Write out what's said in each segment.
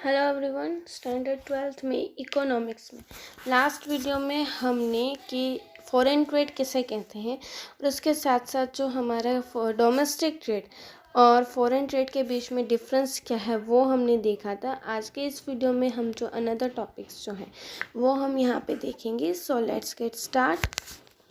Hello everyone. Standard 12th में economics में last video में हमने कि फॉरेन ट्रेड किसे कहते हैं और उसके साथ साथ जो हमारा डोमेस्टिक ट्रेड और फॉरेन ट्रेड के बीच में डिफरेंस क्या है वो हमने देखा था। आज के इस वीडियो में हम जो अनदर टॉपिक्स जो हैं वो हम यहाँ पे देखेंगे। So let's get start.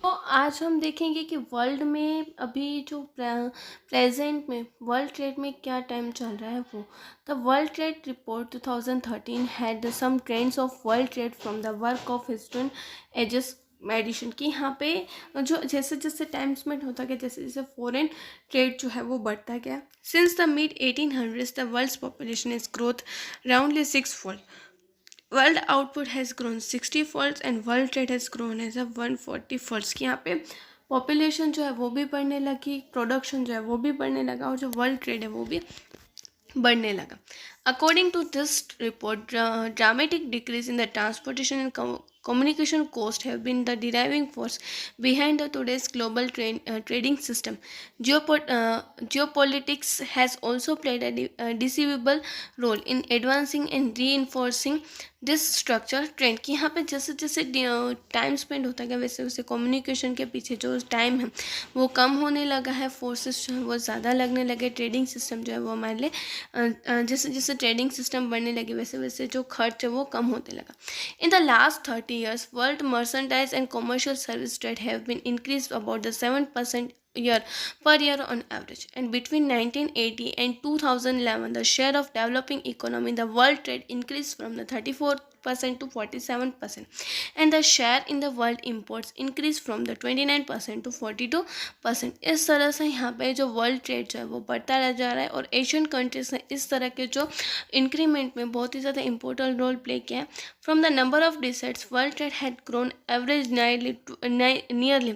तो आज हम देखेंगे कि वर्ल्ड में अभी जो प्रेजेंट में वर्ल्ड ट्रेड में क्या टाइम चल रहा है वो। The world trade report 2013 had the some trends of world trade from the work of historian एजस मेडिशन की यहाँ पे जो जैसे जैसे टाइम स्पेंड होता गया, जैसे जैसे फॉरेन ट्रेड जो है वो बढ़ता गया। Since the mid 1800s the world's population is growth roundly 6-fold. World output has grown 60 folds and world trade has grown as a 140 folds की यहाँ पे पॉपुलेशन जो है वो भी बढ़ने लगी, प्रोडक्शन जो है वो भी बढ़ने लगा और जो वर्ल्ड ट्रेड है वो भी बढ़ने लगा। According to this report dramatic decrease in the transportation and communication cost have been the driving force behind the today's global trading system. Geopolitics has also played a decisive role in advancing and reinforcing this structure trend की यहाँ पे जैसे जैसे time spend होता गया वैसे वैसे communication के पीछे जो टाइम है वो कम होने लगा है, फोर्सेस जो है वो ज़्यादा लगने लगे, ट्रेडिंग सिस्टम जो है वो हमारे लिए जैसे जैसे ट्रेडिंग सिस्टम बढ़ने लगे वैसे वैसे जो खर्च है वो कम होने लगा। In the last 30 years world merchandise and commercial service trade have been increased about the 7% year on average, and between 1980 and 2011 the share of developing economy in the world trade increased from the 34% to 47%, and the share in the world imports increased from the 29% to 42%. इस तरह से यहाँ पे जो world trade जो है वो बढ़ता रह जा रहा है और एशियन कंट्रीज ने इस तरह के जो इंक्रीमेंट में बहुत ही ज़्यादा इंपॉर्टेंट रोल प्ले किया है। From the number of decades world trade had grown average nearly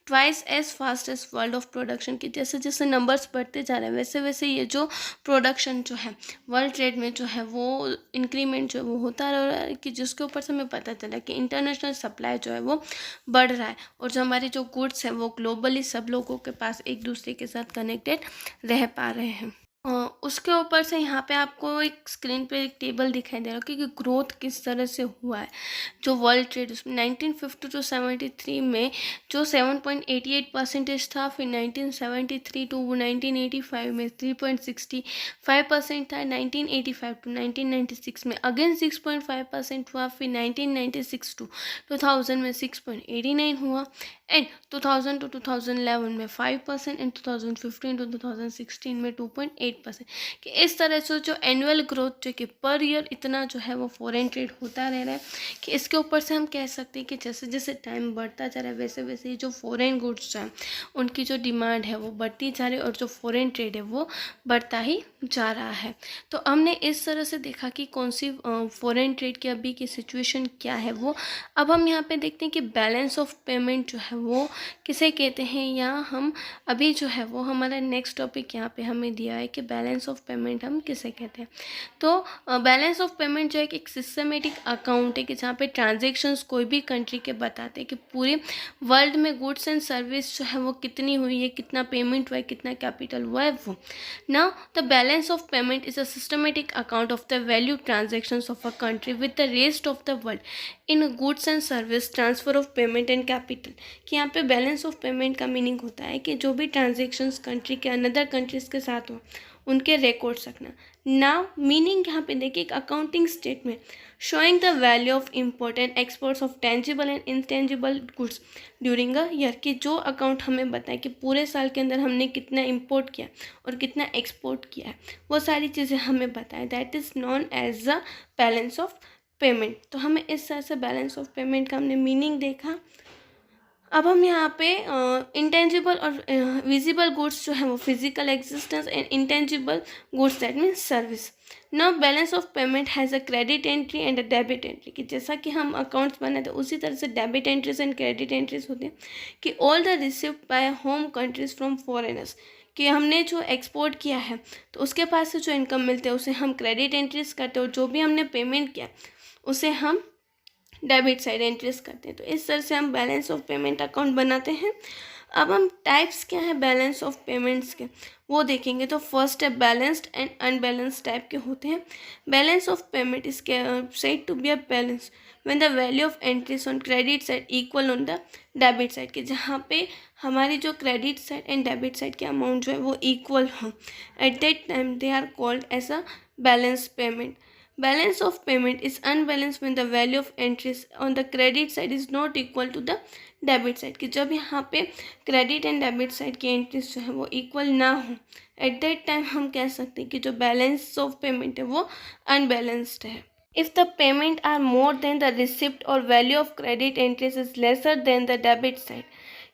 twice as fast as world of production की जैसे जैसे नंबर्स बढ़ते जा रहे हैं वैसे वैसे ये जो प्रोडक्शन जो है वर्ल्ड ट्रेड में जो है वो इंक्रीमेंट जो है वो होता रह रहा है कि जिसके ऊपर से हमें पता चला कि इंटरनेशनल सप्लाई जो है वो बढ़ रहा है और जो हमारे जो गुड्स हैं वो ग्लोबली सब लोगों के पास एक दूसरे के साथ कनेक्टेड रह पा रहे हैं। उसके ऊपर से यहाँ पे आपको एक स्क्रीन पे एक टेबल दिखाई दे रहा है कि ग्रोथ किस तरह से हुआ है जो वर्ल्ड ट्रेड उसमें 1950 टू 73 में जो 7.88% था, फिर 1973 टू 1985 में 3.65% था, 1985 टू 1996 में अगेन 6.5% हुआ, फिर 1996 टू 2000 में 6.89 हुआ एंड 2000 टू 2011 में 5% एंड 2015 टू 2016 में 2.8%। कि इस तरह से जो एनुअल ग्रोथ जो कि पर ईयर इतना जो है वो फॉरेन ट्रेड होता रह रहा है कि इसके ऊपर से हम कह सकते हैं कि जैसे जैसे टाइम बढ़ता जा रहा है वैसे वैसे जो फॉरेन गुड्स जो हैं उनकी जो डिमांड है वो बढ़ती जा रही है और जो फॉरेन ट्रेड है वो बढ़ता ही जा रहा है। तो हमने इस तरह से देखा कि कौन सी फॉरेन ट्रेड की अभी की सिचुएशन क्या है वो। अब हम यहाँ पे देखते हैं कि बैलेंस ऑफ पेमेंट जो है वो किसे कहते हैं, या हम अभी जो है वो हमारा नेक्स्ट टॉपिक यहाँ पे हमें दिया है कि बैलेंस ऑफ पेमेंट हम किसे कहते हैं। तो बैलेंस ऑफ पेमेंट जो है एक सिस्टमेटिक अकाउंट है कि जहाँ पे ट्रांजेक्शन्स कोई भी कंट्री के बताते हैं कि पूरे वर्ल्ड में गुड्स एंड सर्विस जो है वो कितनी हुई है, कितना पेमेंट हुआ है, कितना कैपिटल हुआ है वो। Now the balance of payment is a systematic account of the value transactions of a country with the rest of the world in goods and service transfer of payment and capital. कि यहाँ पे balance of payment का meaning होता है कि जो भी transactions country के अनदर कंट्रीज़ के साथ हो उनके रिकॉर्ड्स रखना। नाउ मीनिंग यहाँ पे देखिए एक accounting statement showing the value of import and exports of tangible and intangible goods during a year. कि जो अकाउंट हमें बताए कि पूरे साल के अंदर हमने कितना इम्पोर्ट किया और कितना एक्सपोर्ट किया है वो सारी चीज़ें हमें बताएं, that is known as the balance of payment. तो हमें इस तरह से बैलेंस ऑफ पेमेंट का हमने मीनिंग देखा। अब हम यहाँ पे इंटेंजिबल और विजिबल गुड्स जो है वो physical existence and intangible goods that means service. Now balance of payment has a credit entry and a debit entry. कि जैसा कि हम अकाउंट्स बनाते हैं उसी तरह से debit entries and credit entries होती हैं कि all the received by home countries from foreigners. कि हमने जो एक्सपोर्ट किया है तो उसके पास से जो इनकम मिलते हैं उसे हम क्रेडिट एंट्रीज करते हैं और जो भी हमने पेमेंट किया उसे हम डेबिट साइड एंट्रीज करते हैं। तो इस तरह से हम बैलेंस ऑफ पेमेंट अकाउंट बनाते हैं। अब हम टाइप्स क्या है बैलेंस ऑफ पेमेंट्स के वो देखेंगे। तो फर्स्ट है बैलेंस्ड एंड अनबैलेंस्ड टाइप के होते हैं। Balance of payment is said to be a balance when the value of entries on credit side equal on the debit side, के जहाँ पे हमारी जो credit side and debit side के amount जो है वो इक्वल हो, at that time they are called as a balance payment. Balance of payment is unbalanced when the value of entries on the credit side is not equal to the debit side, कि जब यहाँ पे credit and debit side की entries जो है वो equal ना हो, एट दैट टाइम हम कह सकते हैं कि जो बैलेंस ऑफ पेमेंट है वो अनबैलेंस्ड है। If the payment are more than the receipt or value of credit entries is lesser than the debit side,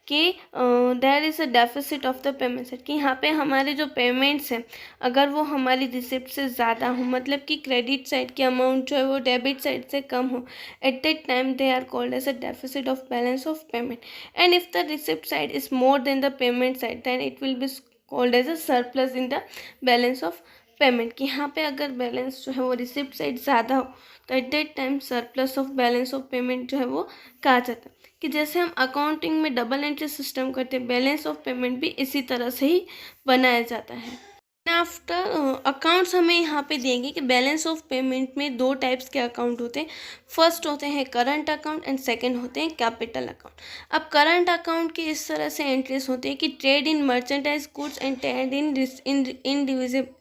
कि there is a deficit of the payment side, कि यहाँ पे हमारे जो payments हैं अगर वो हमारी रिसिप्ट से ज़्यादा हो, मतलब कि क्रेडिट साइड की अमाउंट जो है वो डेबिट साइड से कम हो, at that time they are called as a deficit of balance of payment. And if the receipt side is more than the payment side then it will be called as a surplus in the balance of payment, कि यहाँ पे अगर balance जो है वो receipt side ज़्यादा हो तो eight that time surplus of balance of payment जो है वो कहा जाता है। कि जैसे हम अकाउंटिंग में डबल एंट्री सिस्टम करते हैं, बैलेंस ऑफ पेमेंट भी इसी तरह से ही बनाया जाता है। आफ्टर अकाउंट्स हमें यहाँ पे देंगे कि बैलेंस ऑफ पेमेंट में दो टाइप्स के अकाउंट होते हैं। फर्स्ट होते हैं करंट अकाउंट एंड सेकंड होते हैं कैपिटल अकाउंट। अब करंट अकाउंट की इस तरह से एंट्रीज होती है कि trade in merchandise goods and trade in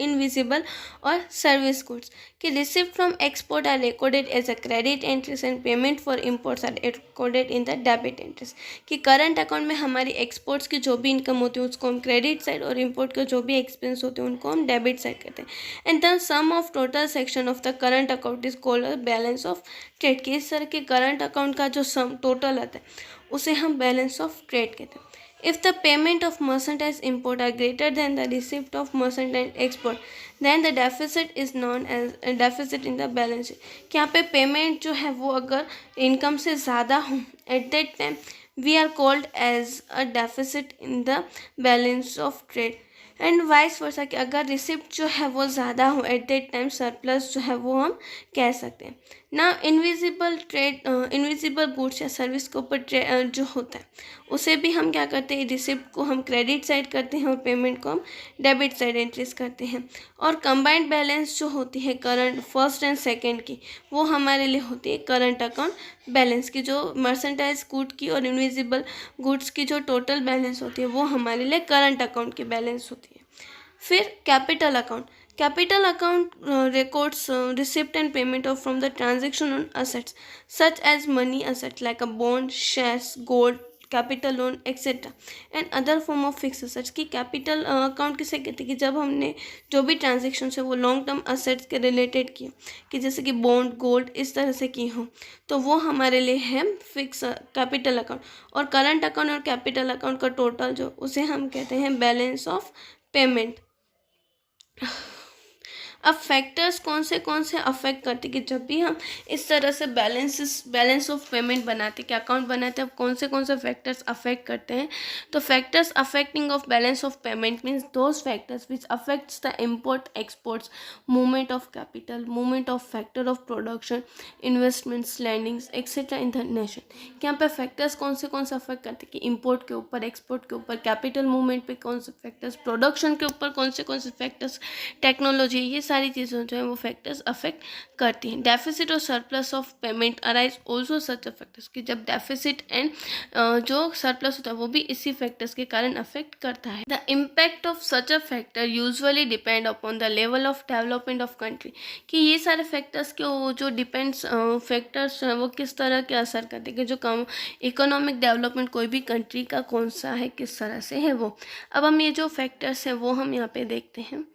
invisible और सर्विस गुड्स, कि receipt from export are recorded as a credit entries and payment for imports are recorded in the debit entries, कि करंट अकाउंट में हमारी exports की जो भी income होती है उसको हम क्रेडिट साइड और इम्पोर्ट के जो भी एक्सपेंस होते हैं उनको हम डेबिट साइड करते हैं। And the sum of total section of the current account is called balance of trade, कि इस तरह के करंट अकाउंट का जो सम टोटल आता है उसे हम बैलेंस ऑफ ट्रेड कहते हैं। If the payment of merchandise import are greater than the receipt of merchandise export, then the deficit is known as a deficit in the balance sheet, कि यहाँ पे payment जो है वो अगर इनकम से ज़्यादा हो, at that time we are called as a deficit in the balance of trade. And vice versa, कि अगर रिसिप्ट जो है वो ज़्यादा हो, एट दैट टाइम सरप्लस जो है वो हम कह सकते हैं ना। इनविजिबल गुड्स या सर्विस के ऊपर जो होता है उसे भी हम क्या करते हैं, रिसिप्ट को हम क्रेडिट साइड करते हैं और पेमेंट को हम डेबिट साइड एंट्रीज करते हैं। और कंबाइंड बैलेंस जो होती है करंट फर्स्ट एंड सेकेंड की, वो हमारे लिए होती है करंट अकाउंट बैलेंस, की जो मर्सेंटाइज गुड की और इनविजिबल गुड्स की जो टोटल बैलेंस होती है वो हमारे लिए करंट अकाउंट की बैलेंस होती है। फिर capital account, capital account records receipt and payment of from the transaction on assets such as money assets like a bond, shares, gold, capital loan etcetera and other form of fix assets, की capital account किसे कहते हैं, कि जब हमने जो भी transaction है वो लॉन्ग टर्म असेट्स के रिलेटेड किए, कि जैसे कि बॉन्ड, गोल्ड इस तरह से की हो, तो वो हमारे लिए है फिक्स कैपिटल अकाउंट। और करंट अकाउंट और कैपिटल अकाउंट का टोटल जो उसे हम कहते हैं बैलेंस ऑफ पेमेंट। अब फैक्टर्स कौन से अफेक्ट करते, कि जब भी हम इस तरह से बैलेंस ऑफ पेमेंट बनाते कि अकाउंट बनाते हैं, अब कौन से फैक्टर्स अफेक्ट करते हैं। तो factors affecting of balance of payment means those factors which affects the import exports, movement of capital, movement of factor of production, investments, landings etcetera in the nation. यहाँ पे फैक्टर्स कौन से affect करते हैं, कि इम्पोर्ट के ऊपर, export के ऊपर, कैपिटल मूवमेंट पे कौन से फैक्टर्स, प्रोडक्शन के ऊपर कौन से फैक्टर्स, टेक्नोलॉजी, ये सारी चीज़ें जो है वो फैक्टर्स अफेक्ट करती हैं। डेफिसिट और surplus of payment arise also such a factors, कि जब डेफिसिट एंड जो सरप्लस होता है वो भी इसी फैक्टर्स के कारण अफेक्ट करता है। The impact of such a factor usually depend upon the level of development of country, कि ये सारे फैक्टर्स के जो डिपेंड्स फैक्टर्स हैं वो किस तरह के असर करते हैं, कि जो कम इकोनॉमिक डेवलपमेंट कोई भी कंट्री का कौन सा है, किस तरह से है वो। अब हम ये जो फैक्टर्स हैं वो हम यहाँ पे देखते हैं।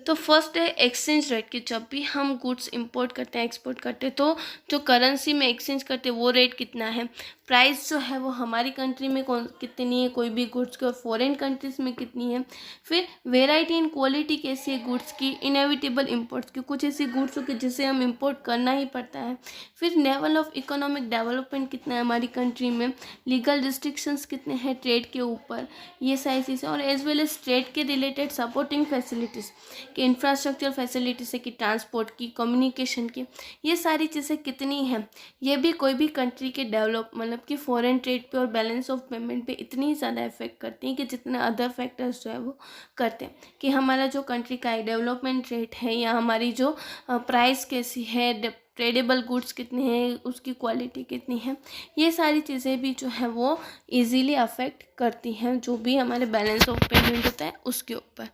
तो फर्स्ट है एक्सचेंज रेट, कि जब भी हम गुड्स इंपोर्ट करते हैं, एक्सपोर्ट करते हैं, तो जो करेंसी में एक्सचेंज करते हैं वो रेट कितना है, प्राइस जो है वो हमारी कंट्री में कितनी है कोई भी गुड्स की और फॉरेन कंट्रीज में कितनी है। फिर वेराइटी एंड क्वालिटी कैसी है गुड्स की, इनएविटेबल इंपोर्ट्स की, कुछ ऐसी गुड्स हो कि जिसे हम इंपोर्ट करना ही पड़ता है। फिर लेवल ऑफ इकोनॉमिक डेवलपमेंट कितना है हमारी कंट्री में, लीगल रिस्ट्रिक्शंस कितने हैं ट्रेड के ऊपर, ये सारी चीज़ें, और एज वेल एज ट्रेड के रिलेटेड सपोर्टिंग फैसिलिटीज़, कि इंफ्रास्ट्रक्चर फैसिलिटी से कि ट्रांसपोर्ट की, कम्युनिकेशन की, ये सारी चीज़ें कितनी हैं, ये भी कोई भी कंट्री के डेवलप मतलब कि फॉरेन ट्रेड पे और बैलेंस ऑफ पेमेंट पे इतनी ज़्यादा इफेक्ट करती हैं कि जितने अदर फैक्टर्स जो है वो करते हैं कि हमारा जो कंट्री का डेवलपमेंट रेट है या हमारी जो प्राइस कैसी है, ट्रेडेबल गुड्स कितने हैं, उसकी क्वालिटी कितनी है, ये सारी चीज़ें भी जो है वो इजीली अफेक्ट करती हैं जो भी हमारे बैलेंस ऑफ पेमेंट होता है उसके ऊपर।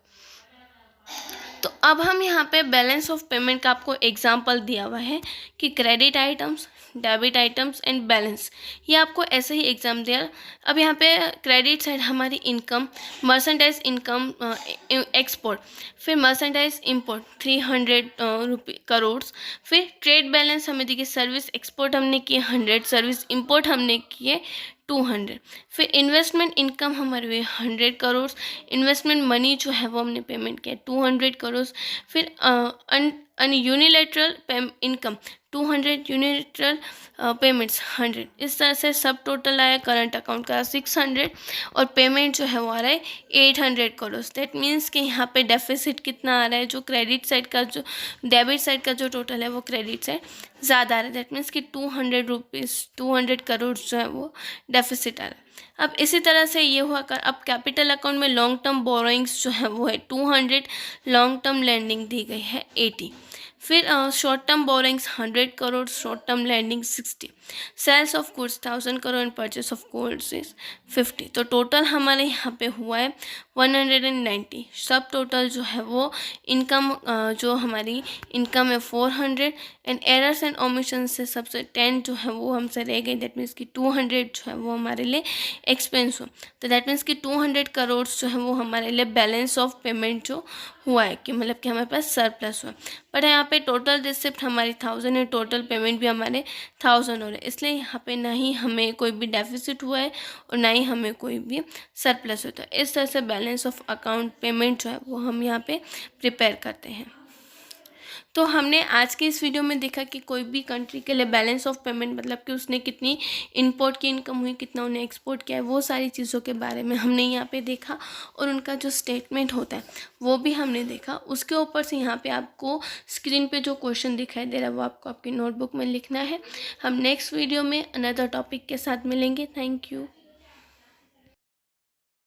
तो अब हम यहाँ पे बैलेंस ऑफ पेमेंट का आपको एग्जांपल दिया हुआ है कि credit items, debit items and balance, ये आपको ऐसे ही एग्जाम दिया। अब यहाँ पे क्रेडिट साइड हमारी इनकम, मर्सेंडाइज इनकम, एक्सपोर्ट, फिर मर्सेंडाइज इंपोर्ट 300 करोड़, फिर ट्रेड बैलेंस हमें देखिए सर्विस एक्सपोर्ट हमने किए 100, सर्विस इंपोर्ट हमने किए 200, फिर इन्वेस्टमेंट इनकम हमारे हुए 100 करोड़, इन्वेस्टमेंट मनी जो है वो हमने पेमेंट किया 200 करोड़, फिर यूनिलेटरल इनकम 200, यूनिलेटरल पेमेंट्स 100, इस तरह से सब टोटल आया करंट अकाउंट का 600 और पेमेंट जो है वो आ रहा है 800 करोड़। दैट मीन्स कि यहाँ पे डेफिसिट कितना आ रहा है, जो क्रेडिट साइड का जो डेबिट साइड का जो टोटल है वो क्रेडिट साइड ज़्यादा आ रहा है। दैट मीन्स कि 200 करोड़ जो है वो डेफिसिट आ रहा है। अब इसी तरह से ये हुआ कर, अब कैपिटल अकाउंट में लॉन्ग टर्म बोरोइंग्स जो है वो है 200, लॉन्ग टर्म लैंडिंग दी गई है 80, फिर short term borrowings 100 crore, short term lending 60, sales of goods 1000 crore and purchase of goods is 50। तो टोटल हमारे यहाँ पे हुआ है 190। सब टोटल जो है वो इनकम जो हमारी इनकम है 400 एंड एरर्स एंड ओमिशन से सबसे 10 जो है वो हमसे रह गई। दैट मीन्स कि 200 जो है वो हमारे लिए एक्सपेंस हुआ। तो दैट मीन्स कि 200 करोड़ जो है वो हमारे लिए बैलेंस ऑफ पेमेंट जो हुआ है कि मतलब कि हमारे पास सरप्लस हुआ। बट यहाँ पे टोटल रिसिप्ट हमारी 1000 है, टोटल पेमेंट भी हमारे 1000 हो रहे, इसलिए यहाँ पे ना ही हमें कोई भी डेफिसिट हुआ है और ना ही हमें कोई भी सरप्लस होता है। इस तरह से बैलेंस ऑफ अकाउंट पेमेंट जो है वो हम यहाँ पे प्रिपेयर करते हैं। तो हमने आज के इस वीडियो में देखा कि कोई भी कंट्री के लिए बैलेंस ऑफ पेमेंट मतलब कि उसने कितनी इंपोर्ट की इनकम हुई, कितना उन्हें एक्सपोर्ट किया है, वो सारी चीज़ों के बारे में हमने यहाँ पे देखा और उनका जो स्टेटमेंट होता है वो भी हमने देखा। उसके ऊपर से यहाँ पे आपको स्क्रीन पे जो क्वेश्चन दिखाई दे रहा है वो आपको आपकी नोटबुक में लिखना है। हम नेक्स्ट वीडियो में अनदर टॉपिक के साथ मिलेंगे। Thank you.